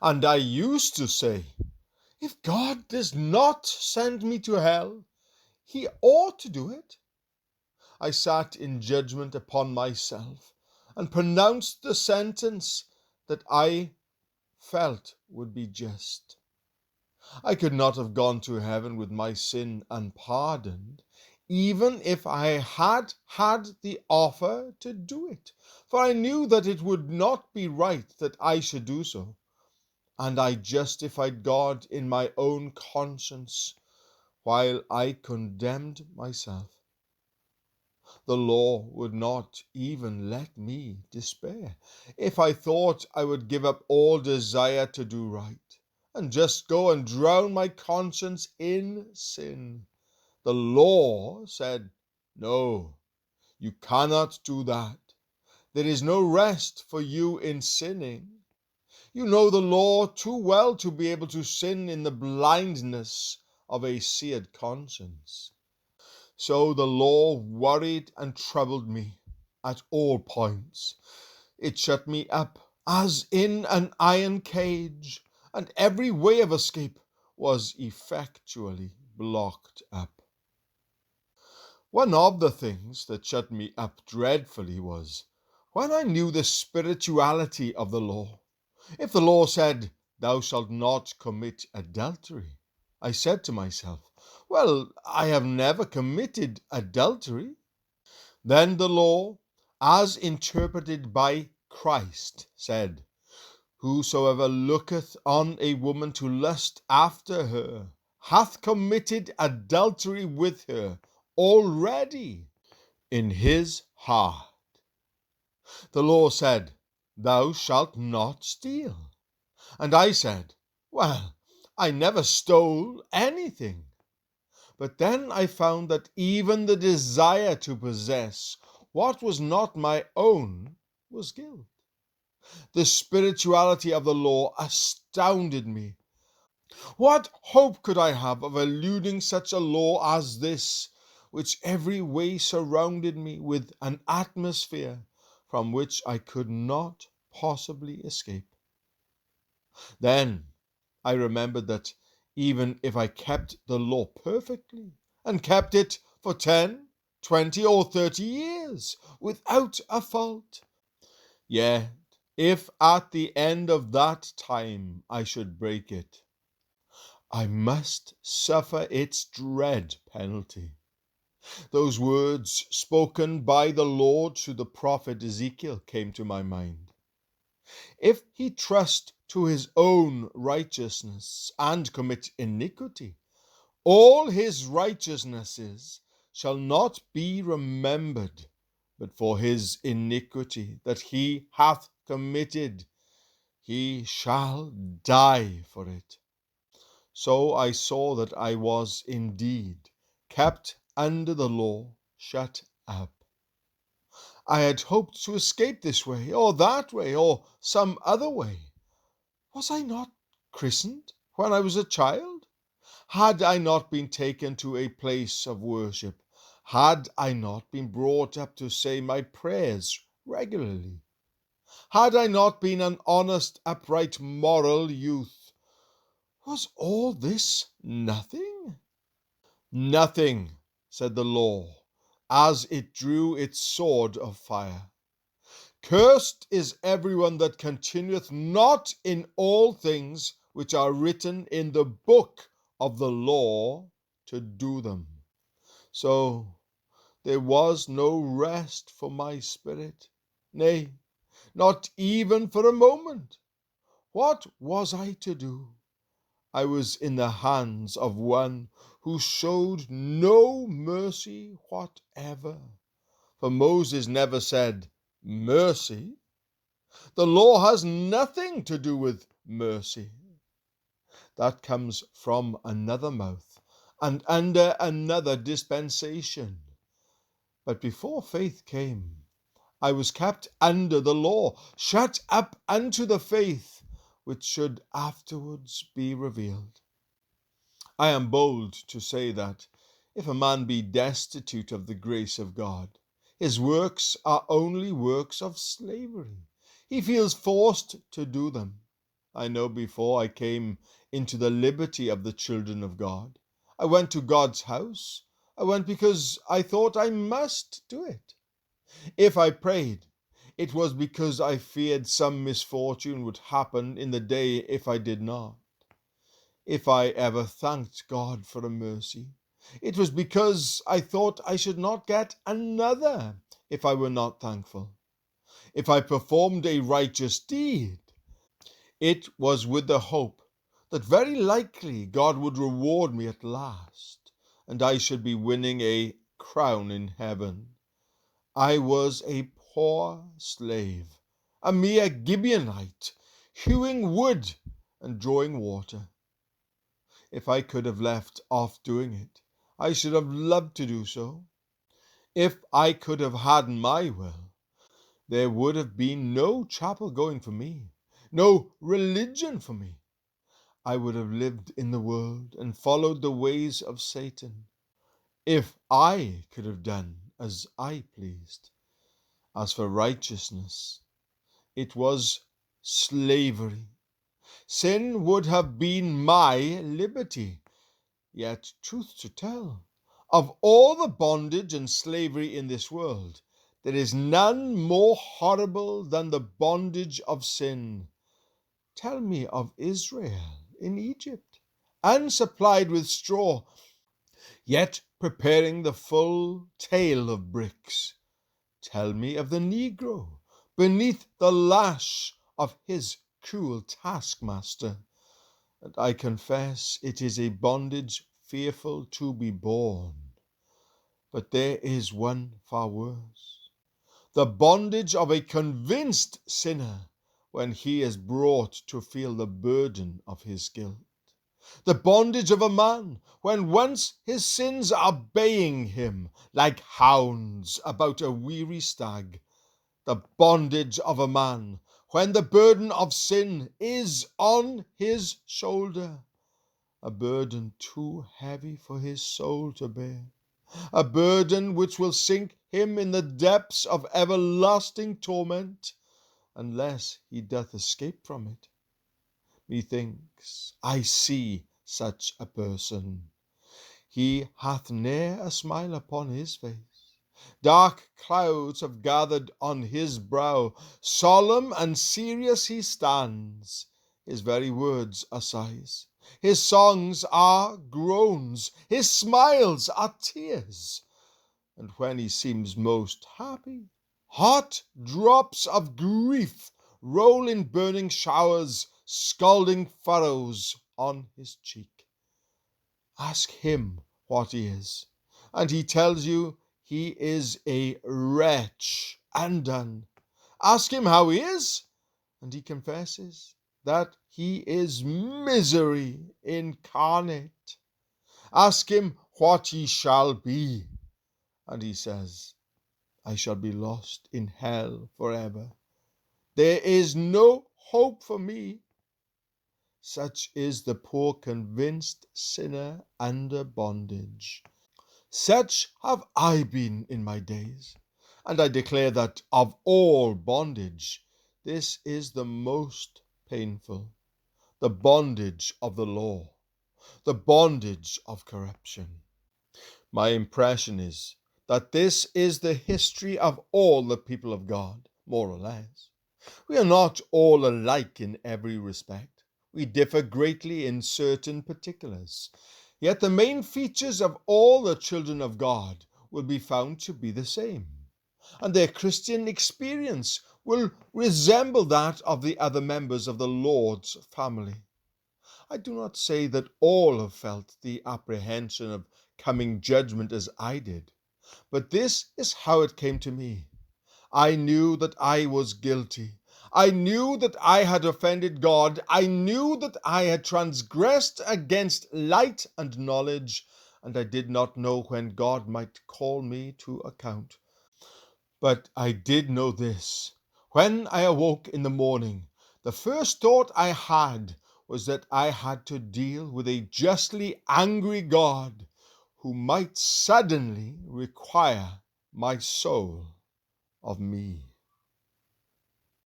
And I used to say, if God does not send me to hell, he ought to do it. I sat in judgment upon myself and pronounced the sentence that I felt would be just. I could not have gone to heaven with my sin unpardoned, even if I had had the offer to do it, for I knew that it would not be right that I should do so, and I justified God in my own conscience, while I condemned myself. The law would not even let me despair, if I thought I would give up all desire to do right, and just go and drown my conscience in sin. The law said, no, you cannot do that. There is no rest for you in sinning. You know the law too well to be able to sin in the blindness of a seared conscience. So the law worried and troubled me at all points. It shut me up as in an iron cage, and every way of escape was effectually blocked up. One of the things that shut me up dreadfully was when I knew the spirituality of the law. If the law said, "Thou shalt not commit adultery," I said to myself, well, I have never committed adultery. Then the law, as interpreted by Christ, said, "Whosoever looketh on a woman to lust after her hath committed adultery with her already in his heart." The law said, "Thou shalt not steal." And I said, well, I never stole anything. But then I found that even the desire to possess what was not my own was guilt. The spirituality of the law astounded me. What hope could I have of eluding such a law as this, which every way surrounded me with an atmosphere from which I could not possibly escape? Then I remembered that even if I kept the law perfectly, and kept it for 10, 20, or 30 years without a fault, yet if at the end of that time I should break it, I must suffer its dread penalty. Those words spoken by the Lord to the prophet Ezekiel came to my mind. If he trust to his own righteousness and commit iniquity, all his righteousnesses shall not be remembered, but for his iniquity that he hath committed, he shall die for it. So I saw that I was indeed kept under the law, shut up. I had hoped to escape this way, or that way, or some other way. Was I not christened when I was a child? Had I not been taken to a place of worship? Had I not been brought up to say my prayers regularly? Had I not been an honest, upright, moral youth? Was all this nothing? Nothing, said the law, as it drew its sword of fire. Cursed is everyone that continueth not in all things which are written in the book of the law to do them. So there was no rest for my spirit, nay, not even for a moment. What was I to do? I was in the hands of one who showed no mercy whatever. For Moses never said, mercy. The law has nothing to do with mercy. That comes from another mouth and under another dispensation. But before faith came, I was kept under the law, shut up unto the faith which should afterwards be revealed. I am bold to say that if a man be destitute of the grace of God, his works are only works of slavery. He feels forced to do them. I know before I came into the liberty of the children of God, I went to God's house. I went because I thought I must do it. If I prayed, it was because I feared some misfortune would happen in the day if I did not. If I ever thanked God for a mercy, it was because I thought I should not get another if I were not thankful. If I performed a righteous deed, it was with the hope that very likely God would reward me at last, and I should be winning a crown in heaven. I was a poor slave, a mere Gibeonite, hewing wood and drawing water. If I could have left off doing it, I should have loved to do so. If I could have had my will, there would have been no chapel going for me, no religion for me. I would have lived in the world and followed the ways of Satan, if I could have done as I pleased. As for righteousness, it was slavery. Sin would have been my liberty. Yet, truth to tell, of all the bondage and slavery in this world, there is none more horrible than the bondage of sin. Tell me of Israel in Egypt, unsupplied with straw, yet preparing the full tale of bricks. Tell me of the Negro, beneath the lash of his cruel taskmaster, and I confess it is a bondage fearful to be borne. But there is one far worse, the bondage of a convinced sinner when he is brought to feel the burden of his guilt. The bondage of a man when once his sins are baying him like hounds about a weary stag. The bondage of a man when the burden of sin is on his shoulder, a burden too heavy for his soul to bear, a burden which will sink him in the depths of everlasting torment, unless he doth escape from it. Methinks I see such a person. He hath ne'er a smile upon his face. Dark clouds have gathered on his brow. Solemn and serious he stands. His very words are sighs. His songs are groans. His smiles are tears. And when he seems most happy, hot drops of grief roll in burning showers, scalding furrows on his cheek. Ask him what he is, and he tells you he is a wretch undone. Ask him how he is, and he confesses that he is misery incarnate. Ask him what he shall be, and he says, I shall be lost in hell forever. There is no hope for me. Such is the poor convinced sinner under bondage. Such have I been in my days, and I declare that of all bondage, this is the most painful, the bondage of the law, the bondage of corruption. My impression is that this is the history of all the people of God, more or less. We are not all alike in every respect. We differ greatly in certain particulars. Yet the main features of all the children of God will be found to be the same, and their Christian experience will resemble that of the other members of the Lord's family. I do not say that all have felt the apprehension of coming judgment as I did, but this is how it came to me. I knew that I was guilty. I knew that I had offended God. I knew that I had transgressed against light and knowledge, and I did not know when God might call me to account. But I did know this. When I awoke in the morning, the first thought I had was that I had to deal with a justly angry God who might suddenly require my soul of me.